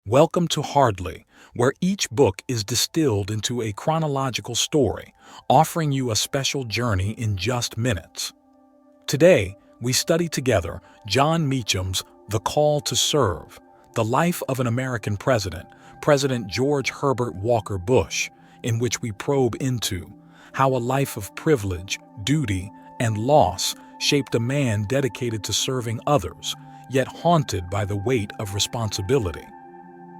Welcome to Hardly, where each book is distilled into a chronological story, offering you a special journey in just minutes. Today, we study together John Meacham's The Call to Serve, the life of an American president, President George Herbert Walker Bush, in which we probe into how a life of privilege, duty, and loss shaped a man dedicated to serving others, yet haunted by the weight of responsibility.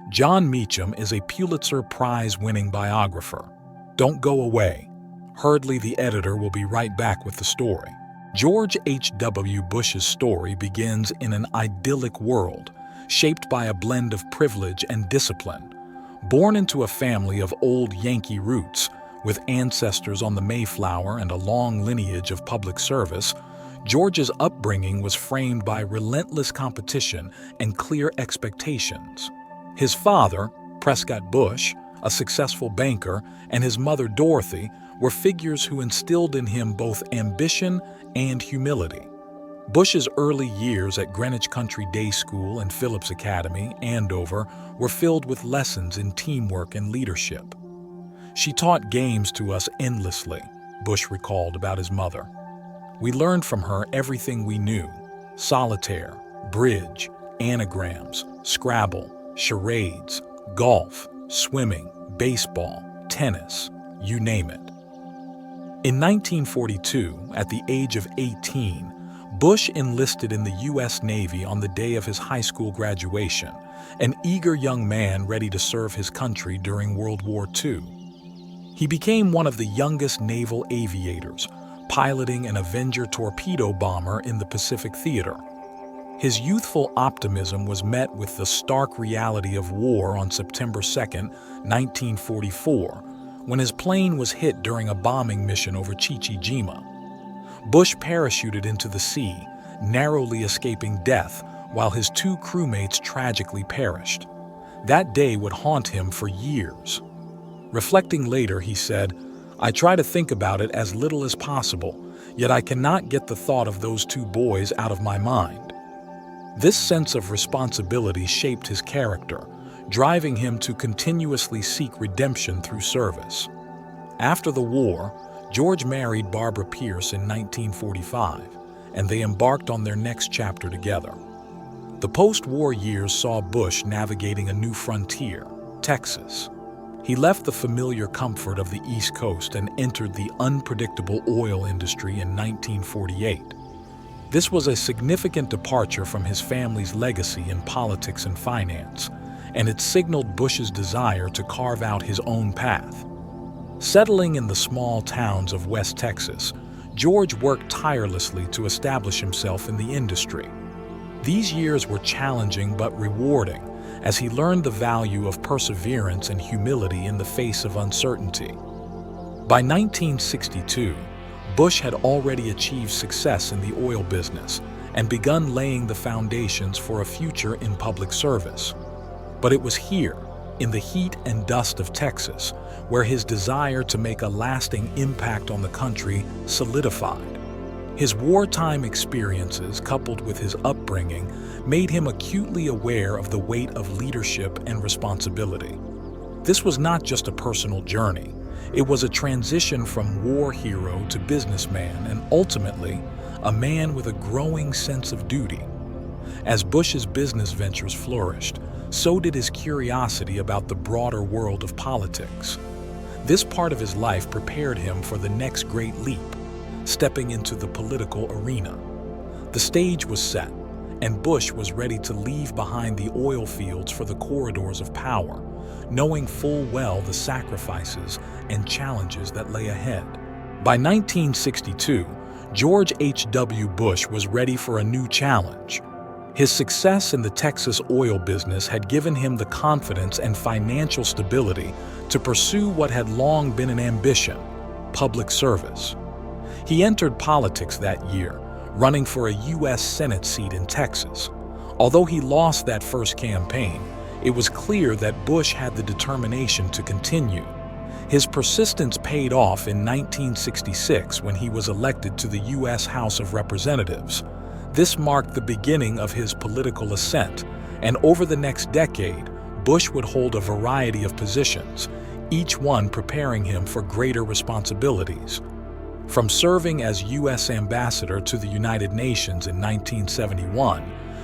John Meacham is a Pulitzer Prize-winning biographer. Don't go away. Hardly the editor will be right back with the story. George H.W. Bush's story begins in an idyllic world, shaped by a blend of privilege and discipline. Born into a family of old Yankee roots, with ancestors on the Mayflower and a long lineage of public service, George's upbringing was framed by relentless competition and clear expectations. His father, Prescott Bush, a successful banker, and his mother, Dorothy, were figures who instilled in him both ambition and humility. Bush's early years at Greenwich Country Day School and Phillips Academy, Andover, were filled with lessons in teamwork and leadership. "She taught games to us endlessly," Bush recalled about his mother. "We learned from her everything we knew: solitaire, bridge, anagrams, Scrabble, charades, golf, swimming, baseball, tennis, you name it." In 1942, at the age of 18, Bush enlisted in the U.S. Navy on the day of his high school graduation, an eager young man ready to serve his country during World War II. He became one of the youngest naval aviators, piloting an Avenger torpedo bomber in the Pacific Theater. His youthful optimism was met with the stark reality of war on September 2, 1944, when his plane was hit during a bombing mission over Chichijima. Bush parachuted into the sea, narrowly escaping death, while his two crewmates tragically perished. That day would haunt him for years. Reflecting later, he said, "I try to think about it as little as possible, yet I cannot get the thought of those two boys out of my mind." This sense of responsibility shaped his character, driving him to continuously seek redemption through service. After the war, George married Barbara Pierce in 1945, and they embarked on their next chapter together. The post-war years saw Bush navigating a new frontier, Texas. He left the familiar comfort of the East Coast and entered the unpredictable oil industry in 1948. This was a significant departure from his family's legacy in politics and finance, and it signaled Bush's desire to carve out his own path. Settling in the small towns of West Texas, George worked tirelessly to establish himself in the industry. These years were challenging but rewarding, as he learned the value of perseverance and humility in the face of uncertainty. By 1962, Bush had already achieved success in the oil business and begun laying the foundations for a future in public service. But it was here, in the heat and dust of Texas, where his desire to make a lasting impact on the country solidified. His wartime experiences, coupled with his upbringing, made him acutely aware of the weight of leadership and responsibility. This was not just a personal journey. It was a transition from war hero to businessman and ultimately a man with a growing sense of duty. As Bush's business ventures flourished, so did his curiosity about the broader world of politics. This part of his life prepared him for the next great leap, stepping into the political arena. The stage was set, and Bush was ready to leave behind the oil fields for the corridors of power, knowing full well the sacrifices and challenges that lay ahead. By 1962, George H.W. Bush was ready for a new challenge. His success in the Texas oil business had given him the confidence and financial stability to pursue what had long been an ambition: public service. He entered politics that year, running for a U.S. Senate seat in Texas. Although he lost that first campaign, it was clear that Bush had the determination to continue. His persistence paid off in 1966 when he was elected to the U.S. House of Representatives. This marked the beginning of his political ascent, and over the next decade, Bush would hold a variety of positions, each one preparing him for greater responsibilities. From serving as U.S. ambassador to the United Nations in 1971,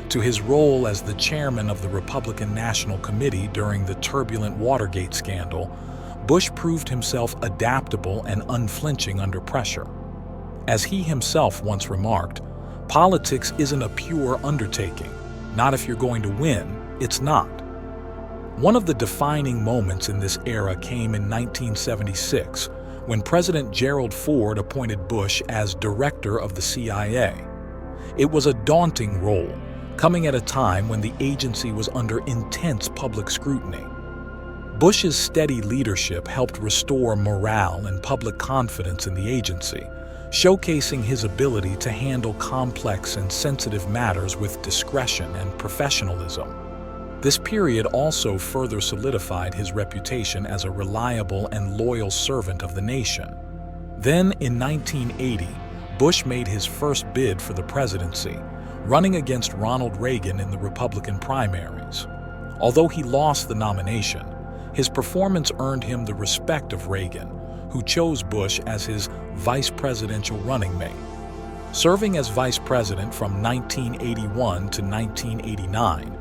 to his role as the chairman of the Republican National Committee during the turbulent Watergate scandal, Bush proved himself adaptable and unflinching under pressure. As he himself once remarked, "Politics isn't a pure undertaking. Not if you're going to win, it's not." One of the defining moments in this era came in 1976, when President Gerald Ford appointed Bush as director of the CIA. It was a daunting role, coming at a time when the agency was under intense public scrutiny. Bush's steady leadership helped restore morale and public confidence in the agency, showcasing his ability to handle complex and sensitive matters with discretion and professionalism. This period also further solidified his reputation as a reliable and loyal servant of the nation. Then, in 1980, Bush made his first bid for the presidency, running against Ronald Reagan in the Republican primaries. Although he lost the nomination, his performance earned him the respect of Reagan, who chose Bush as his vice presidential running mate. Serving as vice president from 1981 to 1989,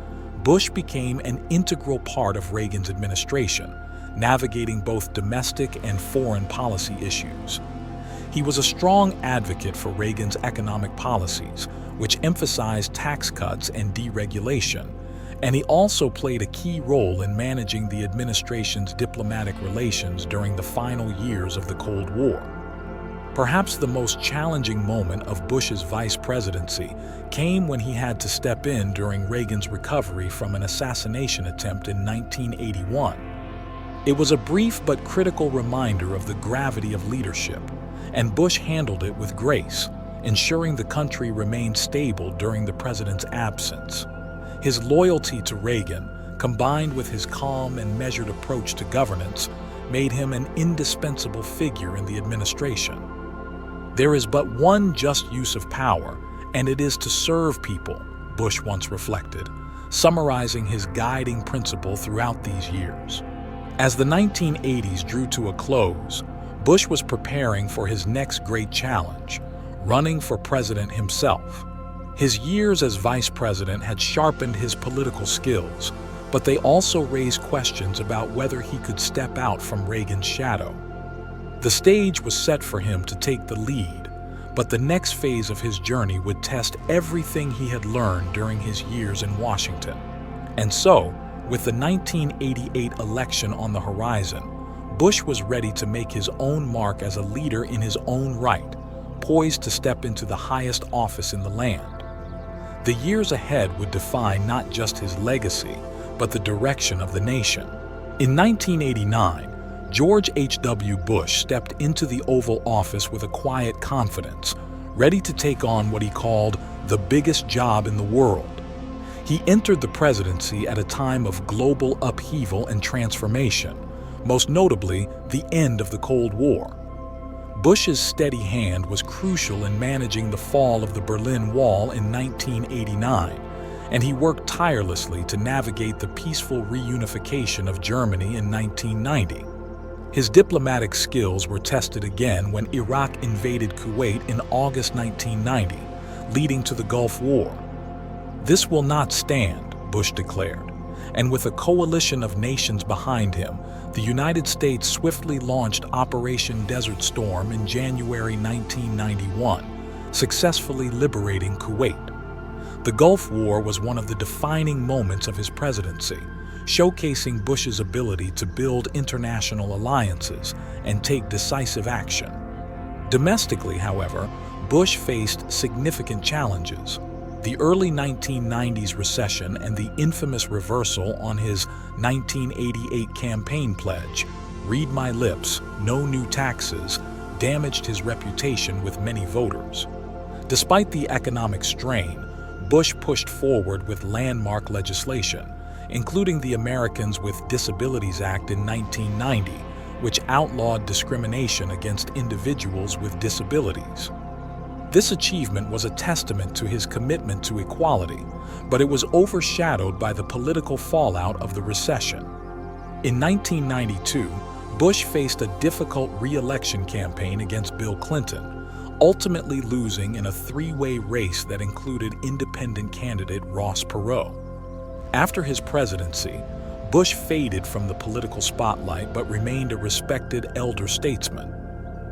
Bush became an integral part of Reagan's administration, navigating both domestic and foreign policy issues. He was a strong advocate for Reagan's economic policies, which emphasized tax cuts and deregulation, and he also played a key role in managing the administration's diplomatic relations during the final years of the Cold War. Perhaps the most challenging moment of Bush's vice presidency came when he had to step in during Reagan's recovery from an assassination attempt in 1981. It was a brief but critical reminder of the gravity of leadership, and Bush handled it with grace, ensuring the country remained stable during the president's absence. His loyalty to Reagan, combined with his calm and measured approach to governance, made him an indispensable figure in the administration. "There is but one just use of power, and it is to serve people," Bush once reflected, summarizing his guiding principle throughout these years. As the 1980s drew to a close, Bush was preparing for his next great challenge, running for president himself. His years as vice president had sharpened his political skills, but they also raised questions about whether he could step out from Reagan's shadow. The stage was set for him to take the lead, but the next phase of his journey would test everything he had learned during his years in Washington. And so, with the 1988 election on the horizon, Bush was ready to make his own mark as a leader in his own right, poised to step into the highest office in the land. The years ahead would define not just his legacy, but the direction of the nation. In 1989, George H.W. Bush stepped into the Oval Office with a quiet confidence, ready to take on what he called the biggest job in the world. He entered the presidency at a time of global upheaval and transformation, most notably the end of the Cold War. Bush's steady hand was crucial in managing the fall of the Berlin Wall in 1989, and he worked tirelessly to navigate the peaceful reunification of Germany in 1990. His diplomatic skills were tested again when Iraq invaded Kuwait in August 1990, leading to the Gulf War. "This will not stand," Bush declared, and with a coalition of nations behind him, the United States swiftly launched Operation Desert Storm in January 1991, successfully liberating Kuwait. The Gulf War was one of the defining moments of his presidency, showcasing Bush's ability to build international alliances and take decisive action. Domestically, however, Bush faced significant challenges. The early 1990s recession and the infamous reversal on his 1988 campaign pledge, "Read my lips, no new taxes," damaged his reputation with many voters. Despite the economic strain, Bush pushed forward with landmark legislation, including the Americans with Disabilities Act in 1990, which outlawed discrimination against individuals with disabilities. This achievement was a testament to his commitment to equality, but it was overshadowed by the political fallout of the recession. In 1992, Bush faced a difficult re-election campaign against Bill Clinton, ultimately losing in a three-way race that included independent candidate Ross Perot. After his presidency, Bush faded from the political spotlight but remained a respected elder statesman.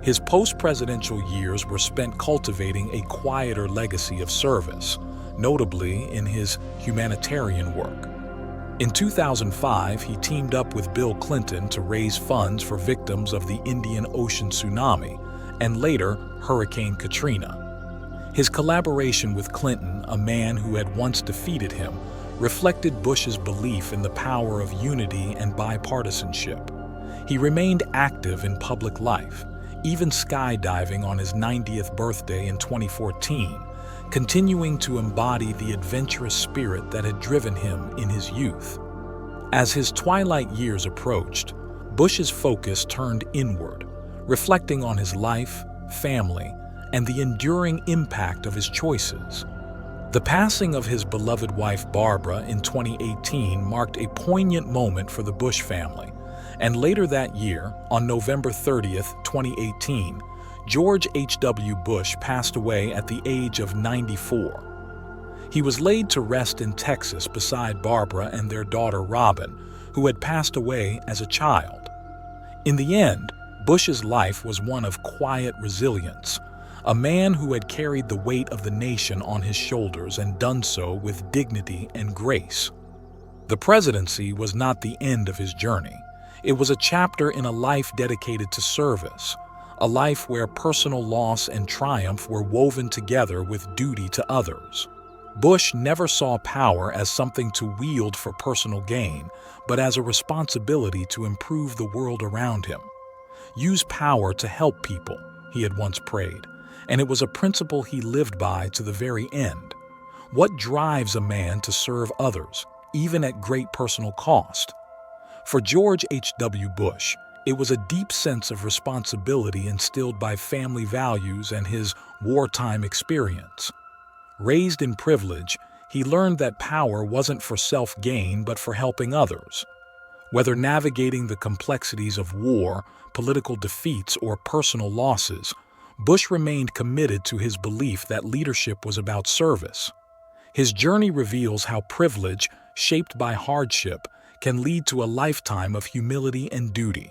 His post-presidential years were spent cultivating a quieter legacy of service, notably in his humanitarian work. In 2005, he teamed up with Bill Clinton to raise funds for victims of the Indian Ocean tsunami and later Hurricane Katrina. His collaboration with Clinton, a man who had once defeated him, reflected Bush's belief in the power of unity and bipartisanship. He remained active in public life, even skydiving on his 90th birthday in 2014, continuing to embody the adventurous spirit that had driven him in his youth. As his twilight years approached, Bush's focus turned inward, reflecting on his life, family, and the enduring impact of his choices. The passing of his beloved wife Barbara in 2018 marked a poignant moment for the Bush family, and later that year, on November 30th, 2018, George H.W. Bush passed away at the age of 94. He was laid to rest in Texas beside Barbara and their daughter Robin, who had passed away as a child. In the end, Bush's life was one of quiet resilience, a man who had carried the weight of the nation on his shoulders and done so with dignity and grace. The presidency was not the end of his journey. It was a chapter in a life dedicated to service, a life where personal loss and triumph were woven together with duty to others. Bush never saw power as something to wield for personal gain, but as a responsibility to improve the world around him. Use power to help people, he had once prayed, and it was a principle he lived by to the very end. What drives a man to serve others, even at great personal cost? For George H.W. Bush, it was a deep sense of responsibility instilled by family values and his wartime experience. Raised in privilege, he learned that power wasn't for self-gain but for helping others. Whether navigating the complexities of war, political defeats, or personal losses, Bush remained committed to his belief that leadership was about service. His journey reveals how privilege, shaped by hardship, can lead to a lifetime of humility and duty.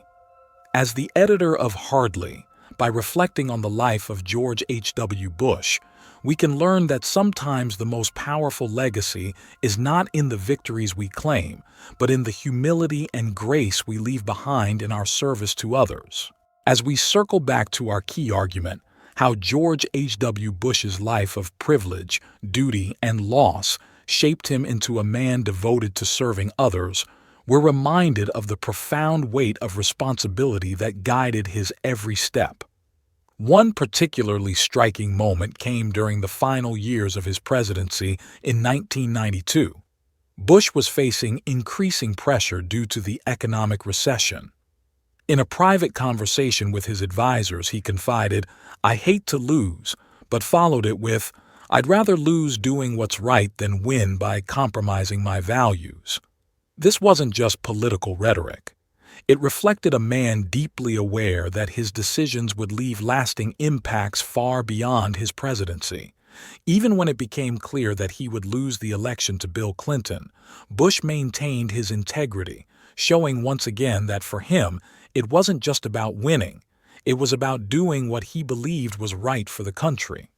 As the editor of Hardly, by reflecting on the life of George H.W. Bush, we can learn that sometimes the most powerful legacy is not in the victories we claim, but in the humility and grace we leave behind in our service to others. As we circle back to our key argument, how George H.W. Bush's life of privilege, duty, and loss shaped him into a man devoted to serving others, we're reminded of the profound weight of responsibility that guided his every step. One particularly striking moment came during the final years of his presidency in 1992. Bush was facing increasing pressure due to the economic recession. In a private conversation with his advisors, he confided, "I hate to lose," but followed it with, "I'd rather lose doing what's right than win by compromising my values." This wasn't just political rhetoric. It reflected a man deeply aware that his decisions would leave lasting impacts far beyond his presidency. Even when it became clear that he would lose the election to Bill Clinton, Bush maintained his integrity, showing once again that for him, it wasn't just about winning. It was about doing what he believed was right for the country.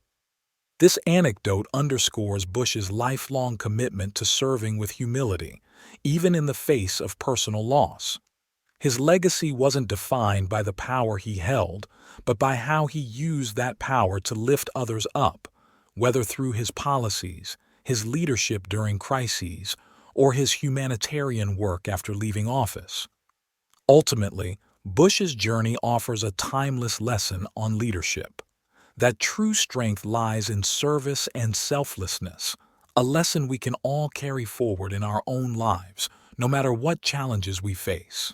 This anecdote underscores Bush's lifelong commitment to serving with humility, even in the face of personal loss. His legacy wasn't defined by the power he held, but by how he used that power to lift others up, whether through his policies, his leadership during crises, or his humanitarian work after leaving office. Ultimately, Bush's journey offers a timeless lesson on leadership. That true strength lies in service and selflessness, a lesson we can all carry forward in our own lives, no matter what challenges we face.